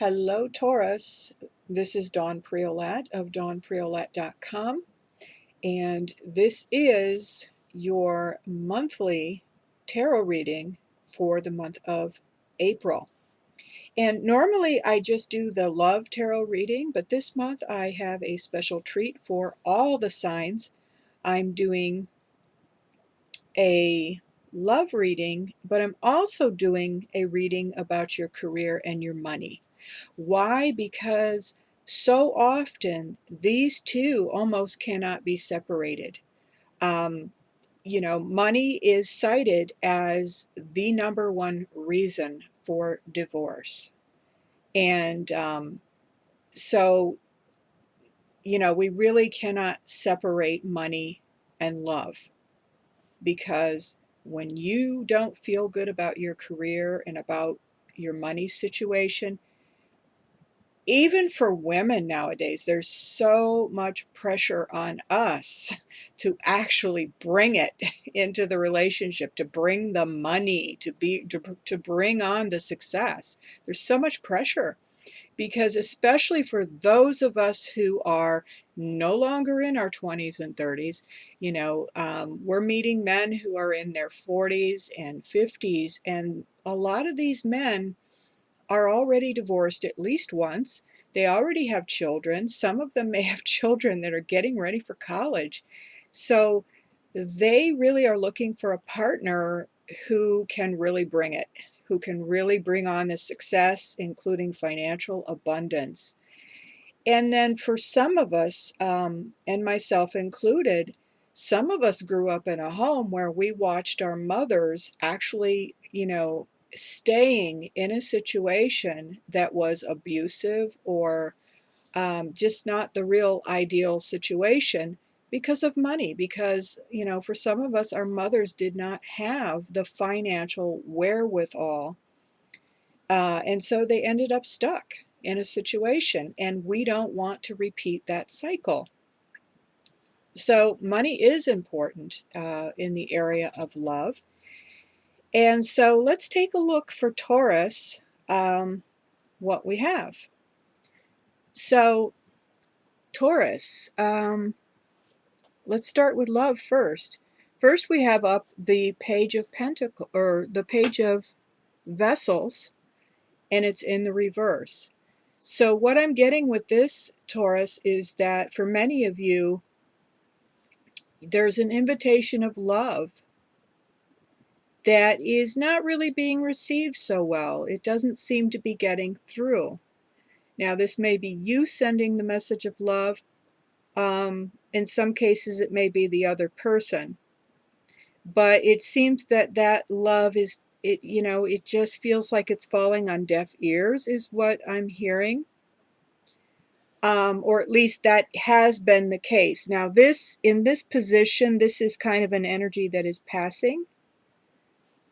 Hello, Taurus. This is Dawn Priolat of dawnpriolat.com, and this is your monthly tarot reading for the month of April. And normally I just do the love tarot reading, but this month I have a special treat for all the signs. I'm doing a love reading, but I'm also doing a reading about your career and your money. Why? Because so often these two almost cannot be separated. Um, Money is cited as the number one reason for divorce. And so, we really cannot separate money and love, because when you don't feel good about your career and about your money situation, even for women nowadays, there's so much pressure on us to actually bring it into the relationship, to bring the money, to bring on the success. There's so much pressure because, especially for those of us who are no longer in our 20s and 30s, we're meeting men who are in their 40s and 50s, and a lot of these men are already divorced at least once. They already have children. Some of them may have children that are getting ready for college. So they really are looking for a partner who can really bring it, who can really bring on the success, including financial abundance. And then for some of us, and myself included, some of us grew up in a home where we watched our mothers actually, staying in a situation that was abusive or just not the real ideal situation because of money. Because, for some of us, our mothers did not have the financial wherewithal, and so they ended up stuck in a situation, and we don't want to repeat that cycle. So money is important in the area of love. And so let's take a look for Taurus, what we have. So Taurus, let's start with love first. First, we have up the Page of Pentacles, or the Page of Vessels, and it's in the reverse. So what I'm getting with this, Taurus, is that for many of you, there's an invitation of love that is not really being received so well. It doesn't seem to be getting through. Now, this may be you sending the message of love. In some cases, it may be the other person. But it seems that that love is, it just feels like it's falling on deaf ears, is what I'm hearing. Or at least that has been the case. Now, in this position, this is kind of an energy that is passing.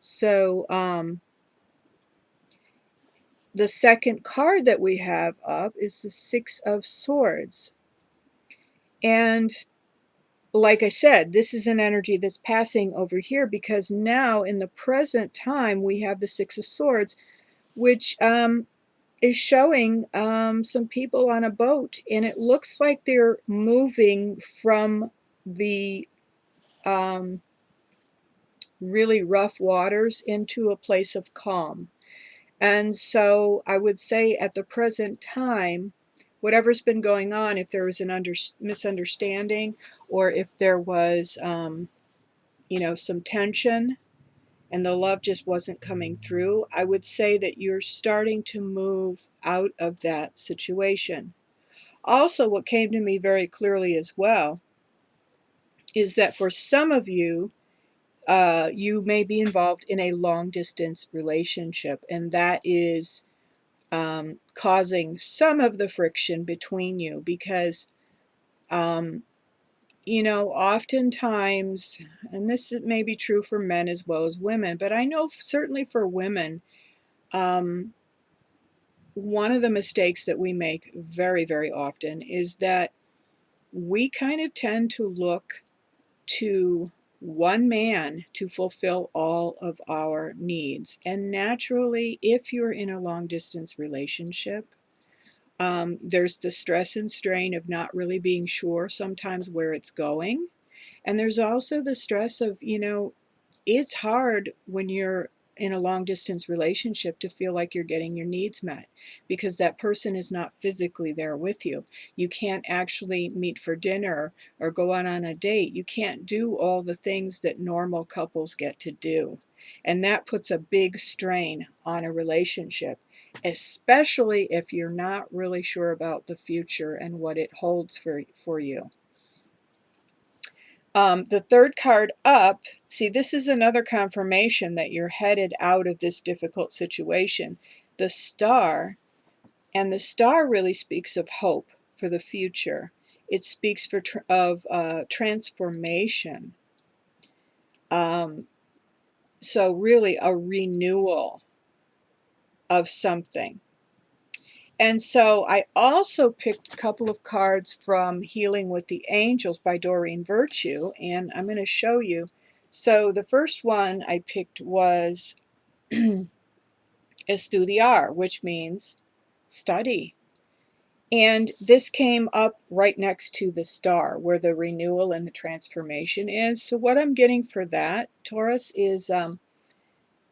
So, the second card that we have up is the Six of Swords. And like I said, this is an energy that's passing over here, because now in the present time, we have the Six of Swords, which is showing some people on a boat, and it looks like they're moving from the really rough waters into a place of calm. And so I would say at the present time, whatever's been going on, if there was an misunderstanding, or if there was, some tension and the love just wasn't coming through, I would say that you're starting to move out of that situation. Also, what came to me very clearly as well is that for some of you, you may be involved in a long distance relationship, and that is causing some of the friction between you, because oftentimes, and this may be true for men as well as women, but I know certainly for women, one of the mistakes that we make very, very often is that we kind of tend to look to one man to fulfill all of our needs. And naturally, if you're in a long distance relationship, there's the stress and strain of not really being sure sometimes where it's going. And there's also the stress of, it's hard when you're in a long distance relationship to feel like you're getting your needs met because that person is not physically there with you. You can't actually meet for dinner or go out on a date. You can't do all the things that normal couples get to do. And that puts a big strain on a relationship, especially if you're not really sure about the future and what it holds for you. The third card up, see, this is another confirmation that you're headed out of this difficult situation. The star, and the star really speaks of hope for the future. It speaks of transformation. So really a renewal of something. And so I also picked a couple of cards from Healing with the Angels by Doreen Virtue, and I'm going to show you. So the first one I picked was estudiar, which means study. And this came up right next to the star where the renewal and the transformation is. So what I'm getting for that, Taurus, is,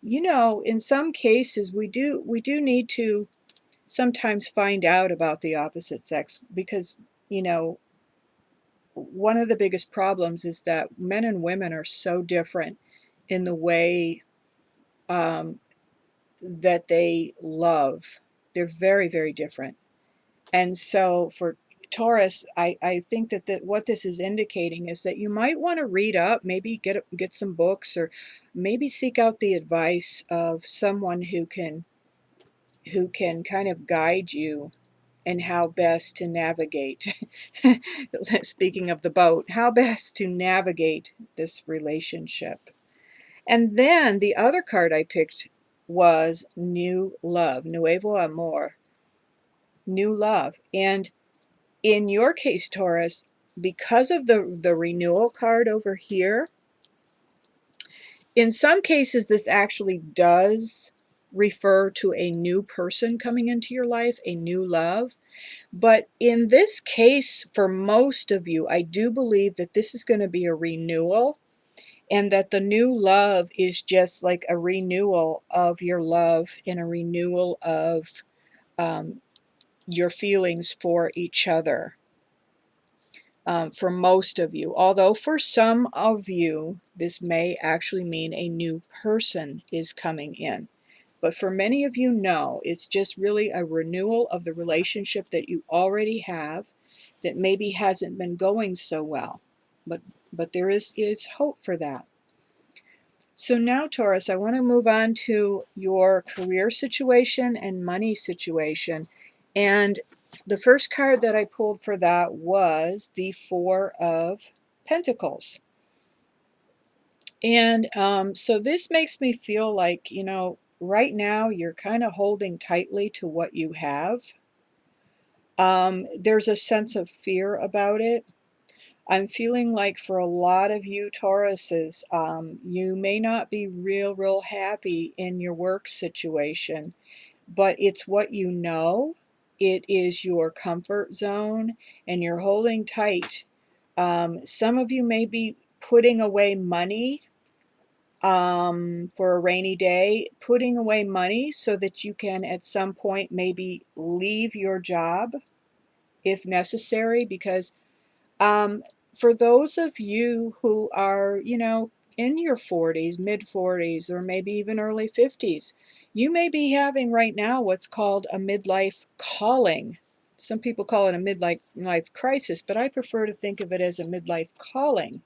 in some cases we do need to sometimes find out about the opposite sex because, one of the biggest problems is that men and women are so different in the way that they love. They're very, very different. And so for Taurus, I think that what this is indicating is that you might want to read up, maybe get some books, or maybe seek out the advice of someone who can kind of guide you and how best to navigate. Speaking of the boat, how best to navigate this relationship. And then the other card I picked was New Love, Nuevo Amor, New Love. And in your case, Taurus, because of the renewal card over here, in some cases this actually does refer to a new person coming into your life, a new love. But in this case, for most of you, I do believe that this is going to be a renewal, and that the new love is just like a renewal of your love and a renewal of your feelings for each other. For most of you, although for some of you, this may actually mean a new person is coming in. But for many of you, no, it's just really a renewal of the relationship that you already have that maybe hasn't been going so well. But there is hope for that. So now, Taurus, I want to move on to your career situation and money situation. And the first card that I pulled for that was the Four of Pentacles. And so this makes me feel like, right now you're kind of holding tightly to what you have. There's a sense of fear about it. I'm feeling like for a lot of you Tauruses, you may not be real happy in your work situation, but it's what you know. It is your comfort zone, and you're holding tight. Some of you may be putting away money for a rainy day, putting away money so that you can at some point maybe leave your job if necessary, because for those of you who are, in your 40s, mid 40s, or maybe even early 50s, you may be having right now what's called a midlife calling. Some people call it a midlife crisis, but I prefer to think of it as a midlife calling.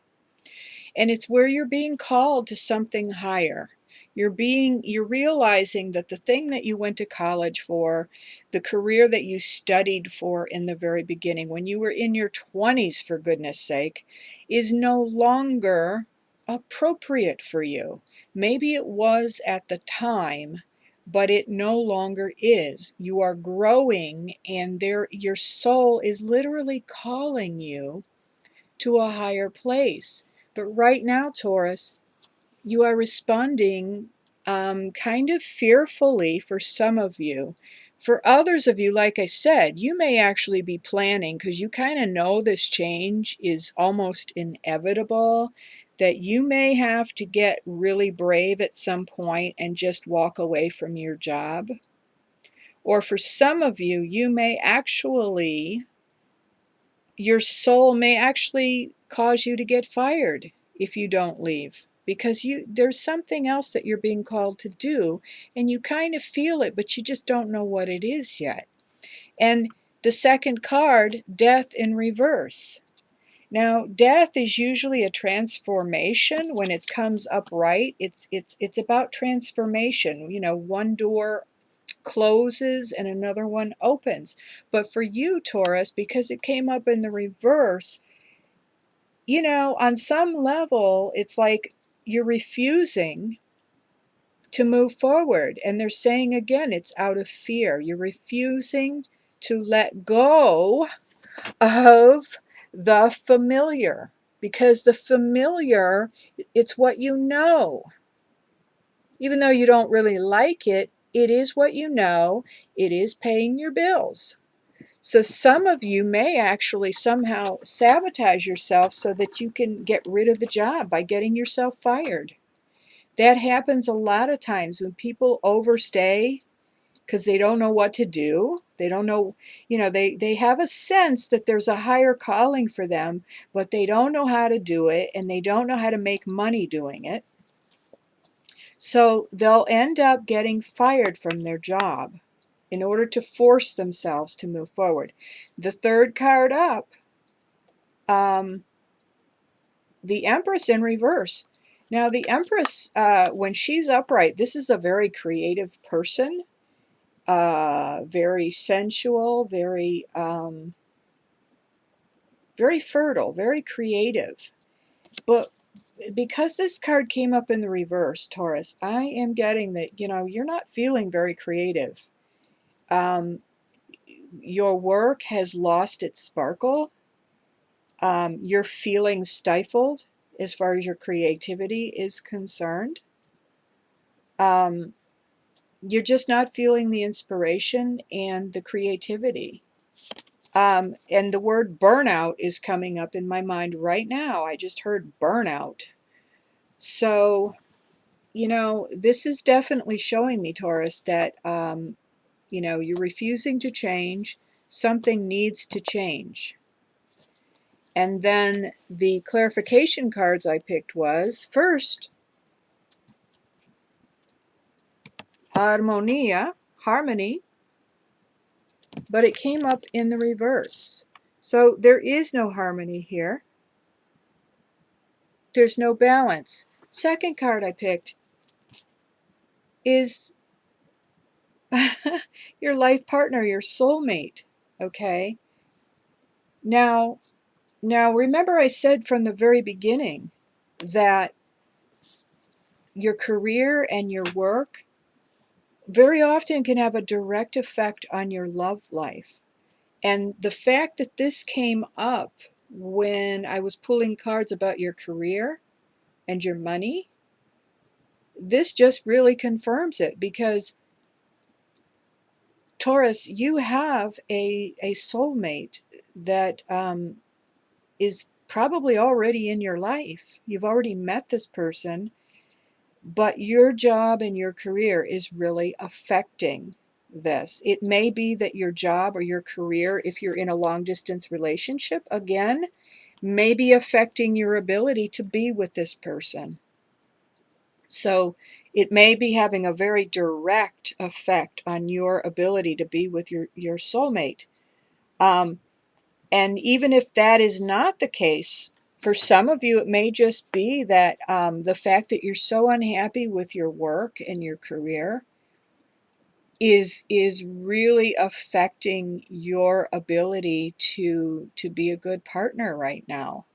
And it's where you're being called to something higher. You're realizing that the thing that you went to college for, the career that you studied for in the very beginning, when you were in your 20s, for goodness sake, is no longer appropriate for you. Maybe it was at the time, but it no longer is. You are growing, and your soul is literally calling you to a higher place. But right now, Taurus, you are responding kind of fearfully for some of you. For others of you, like I said, you may actually be planning because you kind of know this change is almost inevitable, that you may have to get really brave at some point and just walk away from your job. Or for some of you, you may actually, your soul may actually cause you to get fired if you don't leave, because there's something else that you're being called to do and you kind of feel it, but you just don't know what it is yet. And the second card, death in reverse. Now, death is usually a transformation when it comes upright. It's about transformation. You know, one door closes and another one opens. But for you, Taurus, because it came up in the reverse, you know, on some level, it's like you're refusing to move forward. And they're saying again, it's out of fear. You're refusing to let go of the familiar, because the familiar, it's what you know. Even though you don't really like it, it is what you know. It is paying your bills. So some of you may actually somehow sabotage yourself so that you can get rid of the job by getting yourself fired. That happens a lot of times when people overstay because they don't know what to do. They don't know, you know, they have a sense that there's a higher calling for them, but they don't know how to do it and they don't know how to make money doing it. So they'll end up getting fired from their job in order to force themselves to move forward. The third card up, the Empress in reverse. Now the Empress, when she's upright, this is a very creative person, very sensual, very fertile, very creative. But because this card came up in the reverse, Taurus, I am getting that, you know, you're not feeling very creative. Your work has lost its sparkle. You're feeling stifled as far as your creativity is concerned. You're just not feeling the inspiration and the creativity. And the word burnout is coming up in my mind right now. I just heard burnout. So, you know, this is definitely showing me, Taurus, that, you know, you're refusing to change. Something needs to change. And then the clarification cards I picked was, first, armonia, harmony, but it came up in the reverse. So there is no harmony here. There's no balance. Second card I picked is your life partner, your soulmate, okay? Now remember I said from the very beginning that your career and your work very often can have a direct effect on your love life. And the fact that this came up when I was pulling cards about your career and your money, this just really confirms it, because Taurus, you have a soulmate that is probably already in your life. You've already met this person, but your job and your career is really affecting this. It may be that your job or your career, if you're in a long distance relationship, again, may be affecting your ability to be with this person. So it may be having a very direct effect on your ability to be with your soulmate. And even if that is not the case, for some of you, it may just be that the fact that you're so unhappy with your work and your career is really affecting your ability to be a good partner right now,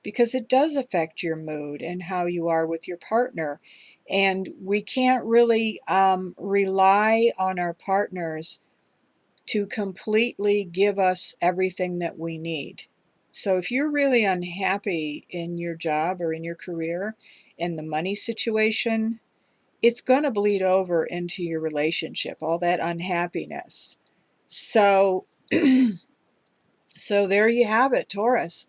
because it does affect your mood and how you are with your partner. And we can't really rely on our partners to completely give us everything that we need. So if you're really unhappy in your job or in your career and the money situation, it's going to bleed over into your relationship, all that unhappiness. So, so there you have it, Taurus.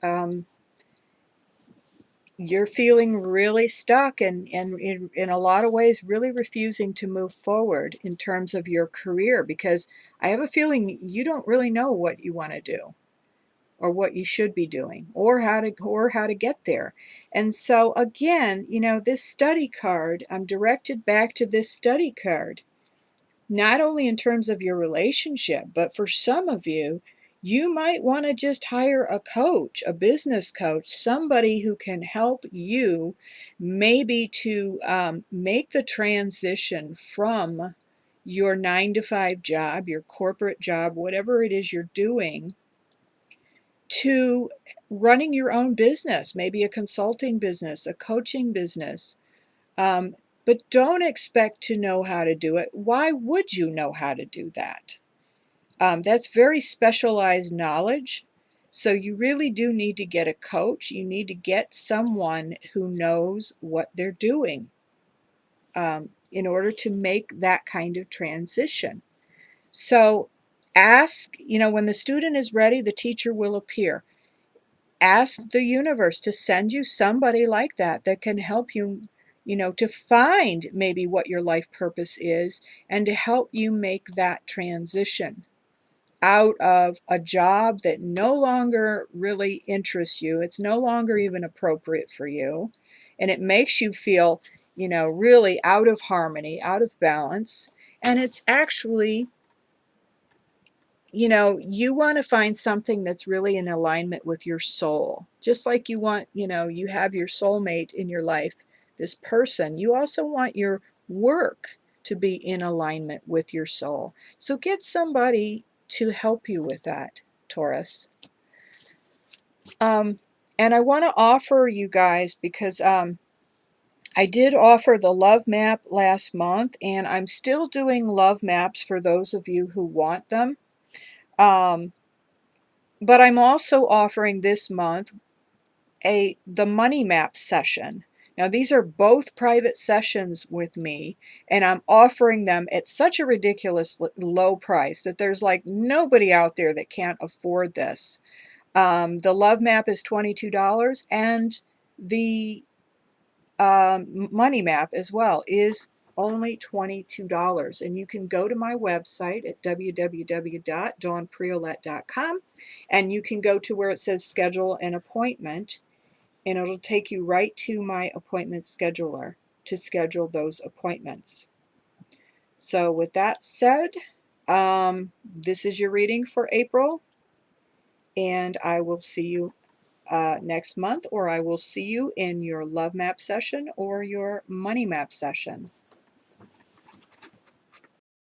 You're feeling really stuck and in a lot of ways really refusing to move forward in terms of your career, because I have a feeling you don't really know what you want to do or what you should be doing or how to get there. And so again, you know, this study card, I'm directed back to this study card, not only in terms of your relationship, but for some of you, you might want to just hire a coach, a business coach, somebody who can help you maybe to make the transition from your 9 to 5 job, your corporate job, whatever it is you're doing, to running your own business, maybe a consulting business, a coaching business. But don't expect to know how to do it. Why would you know how to do that? That's very specialized knowledge. So you really do need to get a coach. You need to get someone who knows what they're doing in order to make that kind of transition. So ask, you know, when the student is ready, the teacher will appear. Ask the universe to send you somebody like that that can help you, you know, to find maybe what your life purpose is and to help you make that transition out of a job that no longer really interests you. It's no longer even appropriate for you. And it makes you feel, you know, really out of harmony, out of balance. And it's actually, you know, you want to find something that's really in alignment with your soul. Just like you want, you know, you have your soulmate in your life, this person, you also want your work to be in alignment with your soul. So get somebody to help you with that, Taurus. And I want to offer you guys, because I did offer the love map last month, and I'm still doing love maps for those of you who want them. But I'm also offering this month the money map session. Now these are both private sessions with me, and I'm offering them at such a ridiculous low price that there's like nobody out there that can't afford this. The love map is $22, and the money map as well is only $22. And you can go to my website at www.dawnpriolette.com, and you can go to where it says schedule an appointment, and it'll take you right to my appointment scheduler to schedule those appointments. So with that said, this is your reading for April, and I will see you next month, or I will see you in your love map session or your money map session.